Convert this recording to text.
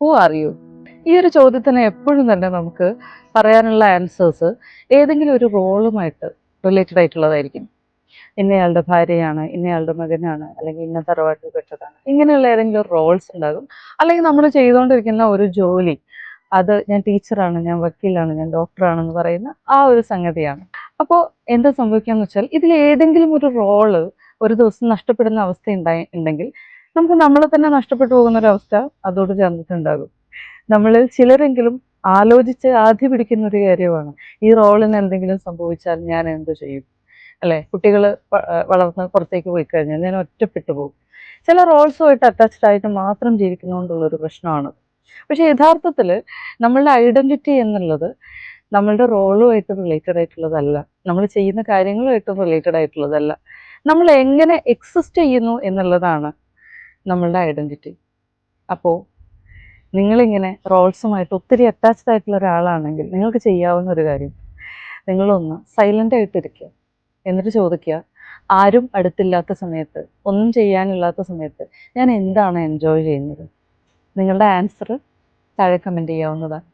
Who are you? ഈ ഒരു ചോദ്യത്തിന് എപ്പോഴും തന്നെ നമുക്ക് പറയാനുള്ള ആൻസേഴ്സ് ഏതെങ്കിലും ഒരു റോളുമായിട്ട് റിലേറ്റഡ് ആയിട്ടുള്ളതായിരിക്കും. ഇന്നയാളുടെ ഭാര്യയാണ്, ഇന്നയാളുടെ മകനാണ്, അല്ലെങ്കിൽ ഇന്ന തറവാട്ടിൽ പെട്ടതാണ്, ഇങ്ങനെയുള്ള ഏതെങ്കിലും റോൾസ് ഉണ്ടാകും. അല്ലെങ്കിൽ നമ്മൾ ചെയ്തുകൊണ്ടിരിക്കുന്ന ഒരു ജോലി, അത് ഞാൻ ടീച്ചറാണ്, ഞാൻ വക്കീലാണ്, ഞാൻ ഡോക്ടറാണെന്ന് പറയുന്ന ആ ഒരു സംഗതിയാണ്. അപ്പോൾ എന്താ സംഭവിക്കാന്ന് വെച്ചാൽ, ഇതിൽ ഏതെങ്കിലും ഒരു റോള് ഒരു ദിവസം നഷ്ടപ്പെടുന്ന അവസ്ഥ ഉണ്ടെങ്കിൽ നമുക്ക് നമ്മളെ തന്നെ നഷ്ടപ്പെട്ടു പോകുന്ന ഒരു അവസ്ഥ അതോട് ചേർന്നിട്ടുണ്ടാകും. നമ്മളിൽ ചിലരെങ്കിലും ആലോചിച്ച് ആദ്യ പിടിക്കുന്ന ഒരു കാര്യമാണ്, ഈ റോളിന് എന്തെങ്കിലും സംഭവിച്ചാൽ ഞാൻ എന്ത് ചെയ്യും, അല്ലെ? കുട്ടികൾ വളർന്ന് പുറത്തേക്ക് പോയി കഴിഞ്ഞാൽ ഞാൻ ഒറ്റപ്പെട്ടു പോകും. ചില റോൾസുമായിട്ട് അറ്റാച്ച്ഡ് ആയിട്ട് മാത്രം ജീവിക്കുന്നതുകൊണ്ടുള്ളൊരു പ്രശ്നമാണ്. പക്ഷെ യഥാർത്ഥത്തിൽ നമ്മളുടെ ഐഡന്റിറ്റി എന്നുള്ളത് നമ്മളുടെ റോളുമായിട്ട് റിലേറ്റഡ് ആയിട്ടുള്ളതല്ല, നമ്മൾ ചെയ്യുന്ന കാര്യങ്ങളുമായിട്ട് റിലേറ്റഡ് ആയിട്ടുള്ളതല്ല. നമ്മൾ എങ്ങനെ എക്സിസ്റ്റ് ചെയ്യുന്നു എന്നുള്ളതാണ് നമ്മളുടെ ഐഡന്റിറ്റി. അപ്പോൾ നിങ്ങളിങ്ങനെ റോൾസുമായിട്ട് ഒത്തിരി അറ്റാച്ച്ഡ് ആയിട്ടുള്ള ഒരാളാണെങ്കിൽ നിങ്ങൾക്ക് ചെയ്യാവുന്ന ഒരു കാര്യം, നിങ്ങളൊന്ന് സൈലൻ്റ് ആയിട്ടിരിക്കുക. എന്നിട്ട് ചോദിക്കുക, ആരും അടുത്തില്ലാത്ത സമയത്ത്, ഒന്നും ചെയ്യാനില്ലാത്ത സമയത്ത് ഞാൻ എന്താണ് എൻജോയ് ചെയ്യുന്നത്? നിങ്ങളുടെ ആൻസർ താഴെ കമൻറ്റ് ചെയ്യാവുന്നതാണ്.